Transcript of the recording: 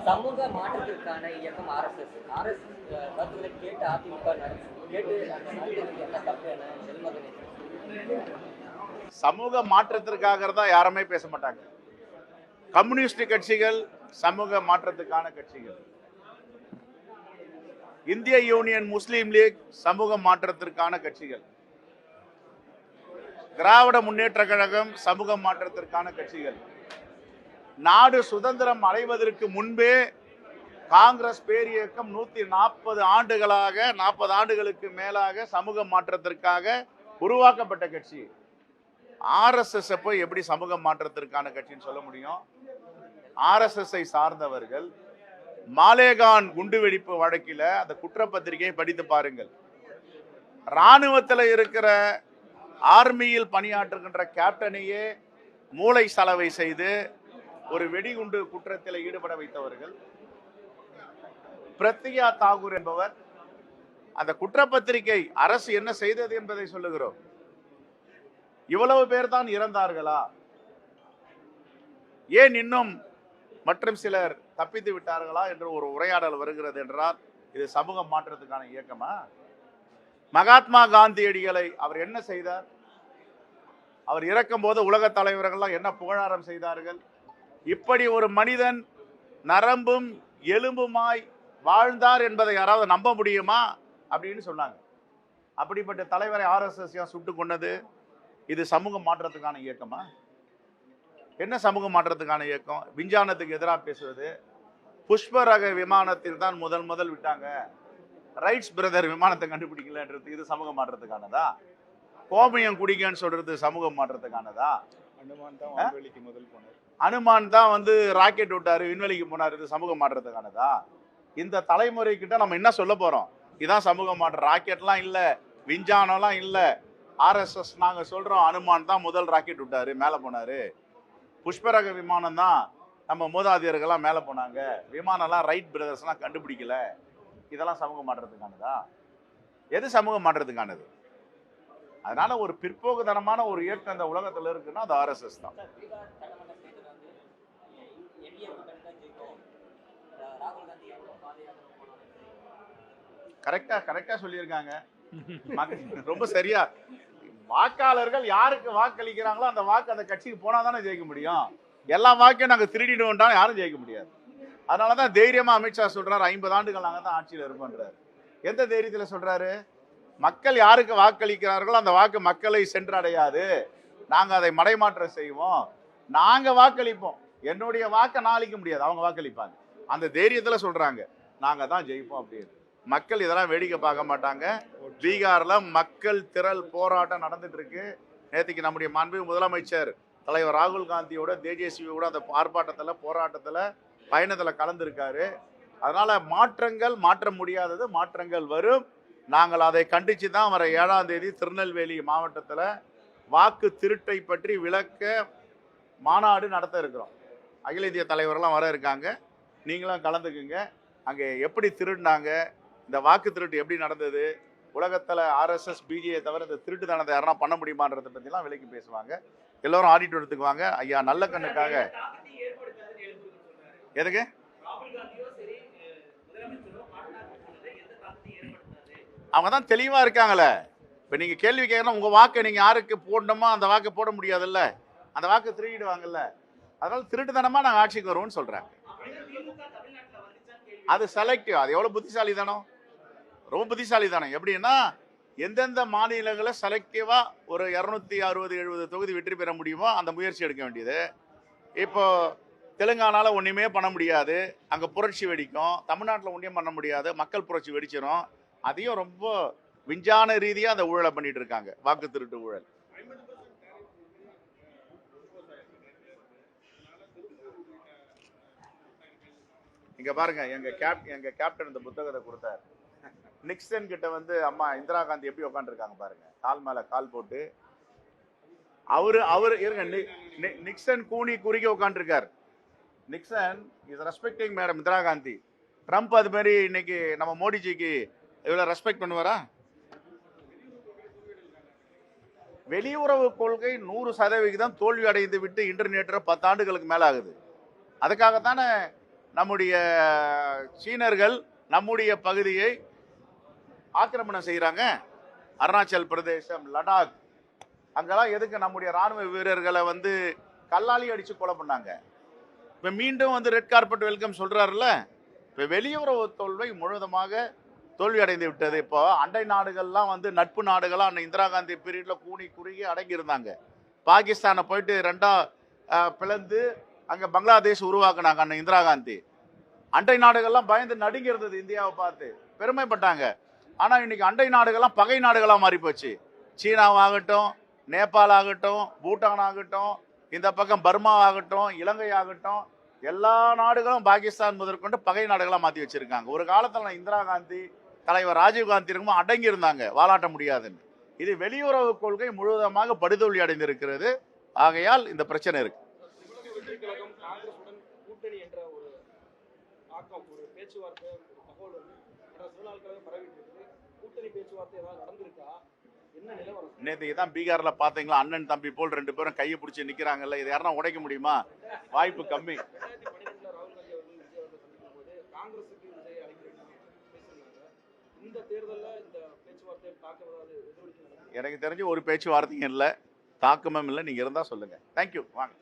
சமூக மாற்றத்திற்கான இயக்கம் ஆர்எஸ்எஸ். ஆர்எஸ்எஸ் கருத்துக்களை கேட்டு அதிமுக கேட்டு அந்த நடத்துறதுக்கு என்ன தப்பு என செல்மகணேசன். சமூக மாற்றத்திற்காக தான் யாருமே பேச மாட்டாங்க. கம்யூனிஸ்ட் கட்சிகள் சமூக மாற்றத்துக்கான கட்சிகள். இந்திய யூனியன் முஸ்லீம் லீக் சமூக மாற்றத்திற்கான கட்சிகள். திராவிட முன்னேற்ற கழகம் சமூக மாற்றத்திற்கான கட்சிகள். நாடு சுதந்திரம் அடைவதற்கு முன்பே காங்கிரஸ் பேரியக்கம் 140 ஆண்டுகளாக 40 ஆண்டுகளுக்கு மேலாக சமூக மாற்றத்திற்காக உருவாக்கப்பட்ட கட்சி. ஆர்எஸ்எஸ் போய் எப்படி சமூக மாற்றத்திற்கான கட்சின்னு சொல்ல முடியும்? ஆர்எஸ்எஸ் சார்ந்தவர்கள் மாலேகான் குண்டுவெடிப்பு வழக்கில அந்த குற்றப்பத்திரிகையை படித்து பாருங்கள். ராணுவத்தில் இருக்கிற ஆர்மியில் பணியாற்றுகின்ற கேப்டனையே மூளை சலவை செய்து ஒரு வெடிகுண்டு குற்றத்தில் ஈடுபட வைத்தவர்கள். பிரத்யா தாகூர் என்பவர். அந்த குற்றப்பத்திரிகை அரசு என்ன செய்தது என்பதை சொல்லுகிறோம். இவ்வளவு பேர் தான் இறந்தார்களா? ஏன் இன்னும் மற்றும் சிலர் தப்பித்து விட்டார்களா என்று ஒரு உரையாடல் வருகிறது என்றால் இது சமூக மாற்றத்துக்கான இயக்கமா? மகாத்மா காந்தியடிகளை அவர் என்ன செய்தார்? அவர் இறக்கும் போது உலக தலைவர்கள் என்ன புகழாரம் செய்தார்கள்? இப்படி ஒரு மனிதன் நரம்பும் எலும்புமாய் வாழ்ந்தார் என்பதை யாராவது நம்ப முடியுமா அப்படின்னு சொன்னாங்க. அப்படிப்பட்ட தலைவரை ஆர்எஸ்எஸ் சுட்டு கொண்டது. இது சமூக மாற்றத்துக்கான இயக்கமா? என்ன சமூக மாற்றத்துக்கான இயக்கம்? விஞ்ஞானத்துக்கு எதிராக பேசுவது. புஷ்ப ரக விமானத்தில் தான் முதல் விட்டாங்க. ரைட்ஸ் பிரதர் விமானத்தை கண்டுபிடிக்கலன்றது இது சமூக மாற்றத்துக்கானதா? கோமியம் குடிக்கன்னு சொல்றது சமூக மாற்றத்துக்கானதா? அனுமான் தான் ராக்கெட் விட்டாரு, விண்வெளிக்கு போனாரு, இது சமூக மாற்றத்துக்கானதா? இந்த தலைமுறை கிட்ட நம்ம என்ன சொல்ல போறோம்? இதான் சமூக மாற்றம். ராக்கெட்லாம் இல்ல, விஞ்ஞானம்லாம் இல்ல. ஆர்எஸ்எஸ் நாங்க சொல்றோம் அனுமான் தான் முதல் ராக்கெட் விட்டாரு, மேல போனாரு. புஷ்பரக விமானம் தான் நம்ம மூதாதையர்கள்லாம் மேல போனாங்க. விமானம்லாம் ரைட் பிரதர்ஸ்லாம் கண்டுபிடிக்கல. இதெல்லாம் சமூக மாற்றத்துக்கானதா? எது சமூக மாற்றத்துக்கானது? அதனால ஒரு பிற்போக்குத்தனமான ஒரு இயக்கம் இந்த உலகத்துல இருக்குன்னா அது ஆர்எஸ்எஸ் தான். கரெக்டா சொல்லியிருக்காங்க. ரொம்ப சரியா. வாக்காளர்கள் யாருக்கு வாக்களிக்கிறாங்களோ அந்த வாக்கு அந்த கட்சிக்கு போனா தானே ஜெயிக்க முடியும். எல்லா வாக்கையும் நாங்க திருடிடுவோம் யாரும் ஜெயிக்க முடியாது. அதனாலதான் தைரியமா அமித்ஷா சொல்றாரு 50 ஆண்டுகள் நாங்க தான் ஆட்சியில் இருப்போன்றாரு. எந்த தைரியத்துல சொல்றாரு? மக்கள் யாருக்கு வாக்களிக்கிறார்களோ அந்த வாக்கு மக்களை சென்றடையாது. நாங்க அதை மடைமாற்றம் செய்வோம். நாங்க வாக்களிப்போம். என்னுடைய வாக்கை நான் அளிக்க முடியாது, அவங்க வாக்களிப்பாங்க. அந்த தைரியத்துல சொல்றாங்க நாங்க தான் ஜெயிப்போம் அப்படின்னு. மக்கள் இதெல்லாம் வேடிக்கை பார்க்க மாட்டாங்க. பீகார்ல மக்கள் திரள் போராட்டம் நடந்துட்டு இருக்கு. நேற்றுக்கு நம்முடைய மாண்புமிகு முதலமைச்சர் தலைவர் ராகுல் காந்தியோட தேஜஸ்வியோட அந்த ஆர்ப்பாட்டத்துல போராட்டத்துல பயணத்துல கலந்துருக்காரு. அதனால மாற்றங்கள் மாற்ற முடியாதது, மாற்றங்கள் வரும். நாங்கள் அதை கண்டிச்சு தான் வர 7ஆம் தேதி திருநெல்வேலி மாவட்டத்தில் வாக்கு திருட்டை பற்றி விளக்க மாநாடு நடத்த இருக்கிறோம். அகில இந்திய தலைவரெல்லாம் வர இருக்காங்க. நீங்களும் கலந்துக்குங்க. அங்கே எப்படி திருடினாங்க, இந்த வாக்கு திருட்டு எப்படி நடந்தது, உலகத்தில் ஆர்எஸ்எஸ் பிஜேயை தவிர இந்த திருட்டு தானத்தை யாரா பண்ண முடியுமான்றதை பற்றிலாம் விலைக்கு பேசுவாங்க. எல்லோரும் ஆடிட்டோரத்துக்கு வாங்க. ஐயா நல்ல கண்ணுக்காக. எதுக்கு அவங்க தான் தெளிவா இருக்காங்களே. இப்ப நீங்க கேள்வி கேட்கணும், உங்க வாக்கை நீங்க யாருக்கு போடணுமோ அந்த வாக்கை போட முடியாதுல்ல, அந்த வாக்கு திருடிடுவாங்கல்ல. அதனால திருட்டுத்தனமா நாங்க ஆட்சிக்கு வருவோம்னு சொல்றேன். அது செலக்டிவ். அது எவ்வளவு புத்திசாலி தானோ, ரொம்ப புத்திசாலி தானே. எப்படின்னா எந்தெந்த மாநிலங்களை செலக்டிவா ஒரு 260-70 தொகுதி வெற்றி பெற முடியுமோ அந்த முயற்சி எடுக்க வேண்டியது. இப்போ தெலுங்கானால ஒண்ணுமே பண்ண முடியாது, அங்க புரட்சி வெடிக்கும். தமிழ்நாட்டில் ஒன்றையும் பண்ண முடியாது, மக்கள் புரட்சி வெடிச்சிடும். அதையும் ரொம்ப விஞ்ஞான ரீதியா அந்த ஊழலை பண்ணிட்டு இருக்காங்க, வாக்கு திருட்டு ஊழல். இங்க பாருங்க, எங்க கேப்டன் இந்த புத்தகத்தை கொடுத்தாரு. நிக்சன் கிட்ட அம்மா இந்திரா காந்தி எப்படி உட்காந்துருக்காங்க பாருங்க, கால் மேல கால் போட்டு. அவரு இருங்க, நிக்சன் கூனி குறுகி உட்காந்துருக்காரு. Nixon is respecting madam Indira Gandhi. Trump அது மாதிரி இன்னைக்கு நம்ம மோடிஜிக்கு இவ்வளவு ரெஸ்பெக்ட் பண்ணுவாரா? வெளியுறவு கொள்கை 100% தோல்வி அடைந்து விட்டு இன்டர்நெட் 10 ஆண்டுகளுக்கு மேல ஆகுது. அதுக்காகத்தானே நம்முடைய சீனர்கள் நம்முடைய பகுதியை ஆக்கிரமணம் செய்கிறாங்க. அருணாச்சல் பிரதேசம், லடாக், அங்கெல்லாம் எதுக்கு நம்முடைய ராணுவ வீரர்களை வந்து கல்லாலி அடிச்சு கொலை பண்ணாங்க. இப்போ மீண்டும் வந்து ரெட் கார்பெட் வெல்கம் சொல்றாருல்ல. இப்போ வெளியுறவு தோல்வி முழுவதுமாக தோல்வி அடைந்து விட்டது. இப்போ அண்டை நாடுகள்லாம் வந்து நட்பு நாடுகளாக அந்த இந்திரா காந்தி பீரியட்ல கூனி குறுகி அடங்கி இருந்தாங்க. பாகிஸ்தானை போயிட்டு ரெண்டா பிளந்து அங்கே பங்களாதேஷ் உருவாக்குனாங்க அந்த இந்திரா காந்தி. அண்டை நாடுகள்லாம் பயந்து நடுங்கி இருந்தது இந்தியாவை பார்த்து, பெருமைப்பட்டாங்க. ஆனால் இன்னைக்கு அண்டை நாடுகள்லாம் பகை நாடுகளாக மாறி போச்சு. சீனாவாகட்டும், நேபாள் ஆகட்டும், பூட்டான் ஆகட்டும், இந்த பக்கம் பர்மா ஆகட்டும், இலங்கை ஆகட்டும், எல்லா நாடுகளும் பாகிஸ்தான் முதற்கொண்டு பகை நாடுகளாக மாற்றி வச்சிருக்காங்க. ஒரு காலத்தில் இந்திரா காந்தி, தலைவர் ராஜீவ் காந்தி இருக்குமோ அடங்கி இருந்தாங்க, வாலாட்ட முடியாதுன்னு. இது வெளியுறவு கொள்கை முழுவதுமாக படுதோல்வி அடைந்திருக்கிறது. ஆகையால் இந்த பிரச்சனை இருக்கு. நேற்றுக்கு தான் பீகார்ல பாத்தீங்களா, அண்ணன் தம்பி போல் 2 பேரும் கையை பிடிச்சி நிக்கிறாங்கல்ல. இது யாருன்னா உடைக்க முடியுமா? வாய்ப்பு கம்மி. எனக்கு தெரிஞ்சு ஒரு பேச்சுவார்த்தையும் இல்லை, தாக்கமும் இல்லை. நீங்க இருந்தா சொல்லுங்க. தேங்க்யூ. வாங்க.